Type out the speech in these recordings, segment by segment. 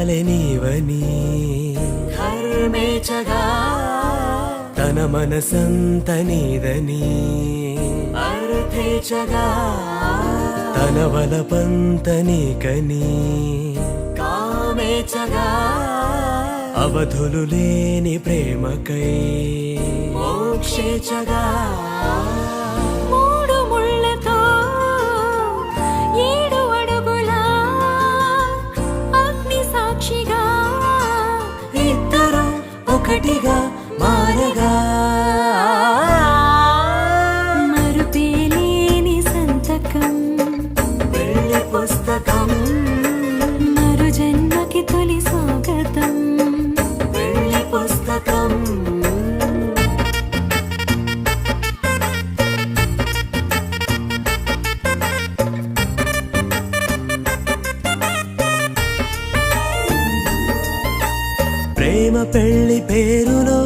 కాలే నీవని ధర్మేచగా తన మనసంత నీదని అర్థేచగా తన వలపంత నీకని కామేచగా అవధులు లేని ప్రేమకై మోక్షేచగా మూడు ముళ్ళతో 7 అడుగుల అగ్ని సాక్షిగా ఇద్దరు ఒకటిగా మారగా మరుపేలేని సంతకం వెళ్ళి పుస్తకం మరు జన్మకి తొలి స్వాగతం వెళ్ళి పుస్తకం ప్రేమ పెళ్లి పేరులో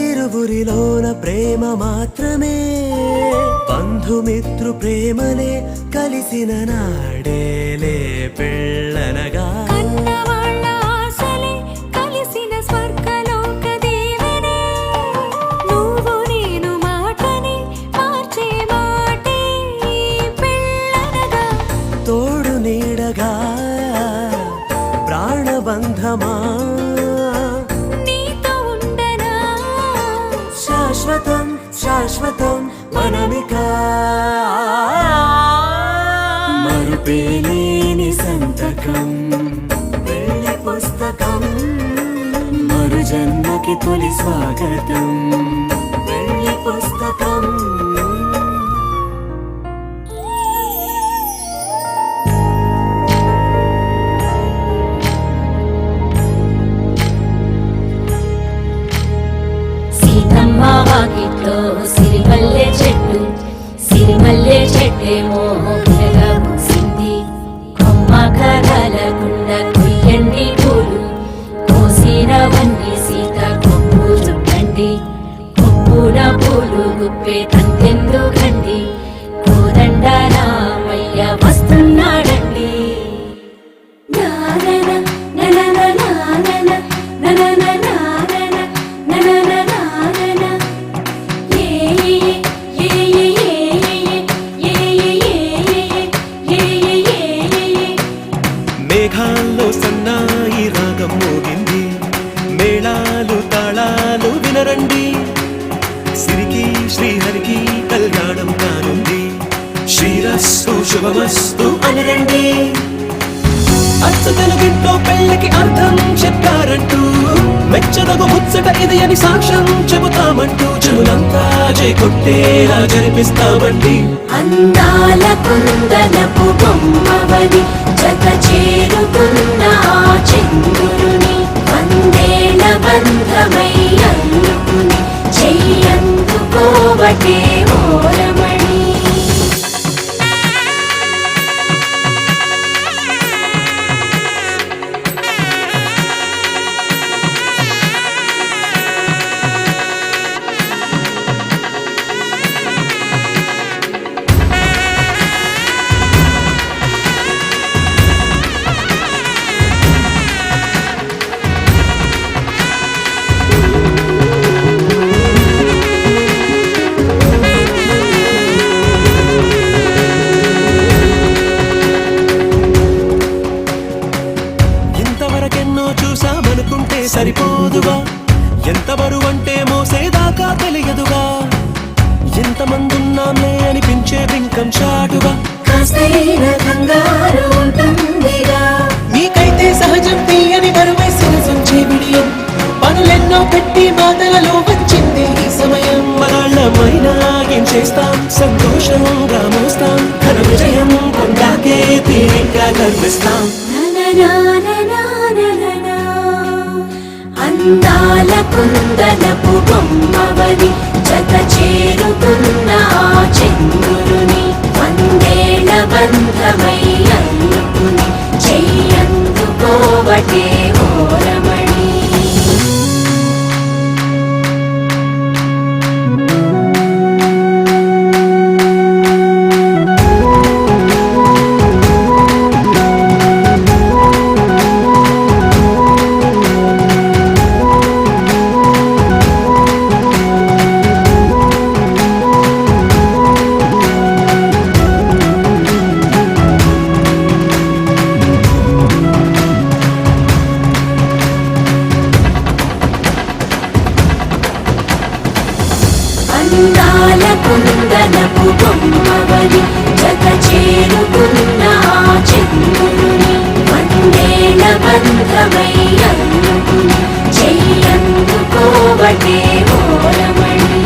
ఇరువురిలోన ప్రేమ మాత్రమే బంధుమిత్రు ప్రేమలే కలిసిన నాడేలే పెళ్ళనగా కన్నవాళ్ళ ఆశలే కలిసిన స్వర్గలోక దీవెనే నువ్వు నేను మాటని మార్చే మాటే పెళ్ళనగా తోడు నీడగా ప్రాణబంధమా నీతో ఉండనా శాశ్వతం శాశ్వతం మనమిక మరుపేలేని సంతకం వెళ్ళి పుస్తకం మరు జన్మకి తొలి స్వాగతం వెళ్ళి పుస్తకం సీతమ్మ వాకిట్లో సిరిమల్లె చెట్టు సిరిమల్లె చెట్టేమో పిల్లగా పూసింది కొమ్మ కదలకుండా కొయ్యండి పూలు కోసినవన్నీ సీత కొప్పు చుట్టండి కొప్పున పూలు గుప్పే తంతెందుకండి కోదండ రామయ్య వస్తున్నాడండి నానన ననన నానన ననన నానన ననన నానన ఏ ఏ ఏ ఏ ఏ ఏ మేఘాల్లో సన్నాయి రాగం మోగింది మేళాలు తాళాలు వినరండి సిరికి శ్రీహరికి కళ్యాణం కానుంది శ్రీరస్తు శుభమస్తు అనరండి అచ్చ తెలుగింట్లో పెళ్లికి అర్థం చెప్పారంటూ మెచ్చదగు ముచ్చట ఇది అని సాక్ష్యం చెబుతామంటూ చెవులంతా కొట్టేలా జరిపిస్తామండి అందాల కుందనపు బొమ్మవని జత చేరుకున్న ఆ చంద్రుని వందేల బంధమై అందుకుని చెయ్యందుకోవటే ఓరమణి ఇంతవరకెన్నో చూసామనుకుంటే సరిపోదుగా ఎంత బరువంటే మోసేదాకా తెలియదుగా ఎంతమందున్నాంలే అనిపించే బింకం చాటుగా కాస్తైన కంగారు ఉంటుందిగా మీకైతే సహజం తీయని బరువై సహజంచే బిడియం పనులెన్నో పెట్టి మాటలలో వచ్చింది ఈ సమయం మనాళ్ళమైనా ఏం చేస్తాం సంతోషంగా మోస్తాం ఘన విజయం పొందాకే తీరిగ్గా కనిపిస్తాం అందాల కుందనపు బొమ్మవని జత చేరుకున్న ఆ చంద్రుని వందేల బంధమై అందుకుని చెయ్యందుకోవటే ఓరమణి కుందనపు బొమ్మవని జత చేరుకున్న ఆ చంద్రుని వందేళ్ల బంధమై అందుకుని చెయ్యందుకోవటే ఓరమణి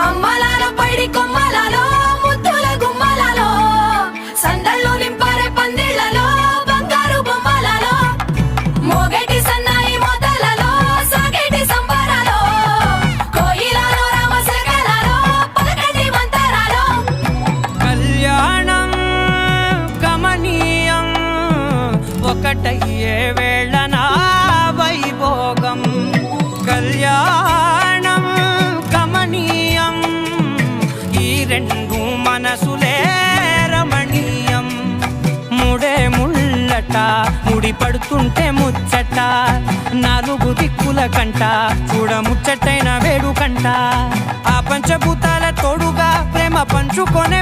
అమ్మలాలో పైడి కొమ్మలలో ముద్దుల గుమ్మలలో సందళ్ళు నింపారే పందిళ్లలో బంగారు బొమ్మలలో మోగేటి సన్నాయి మోతలలో సాగేటి సంబరాలో కోయిలలో రామశకలలో పలకటి మంతరాలో కళ్యాణం గమనీయం ఒకటయ్యే వేళ నా వైభోగం కళ్యాణం గమనీయం ఈ రెండు మనసులే రమణీయం ముడే ముళ్ళట ముడి పడుతుంటే ముచ్చట నాలుగు దిక్కుల కంట చూడ ముచ్చటైన వేడుకంట ఆ పంచభూతాల తోడుగా ప్రేమ పంచుకొనే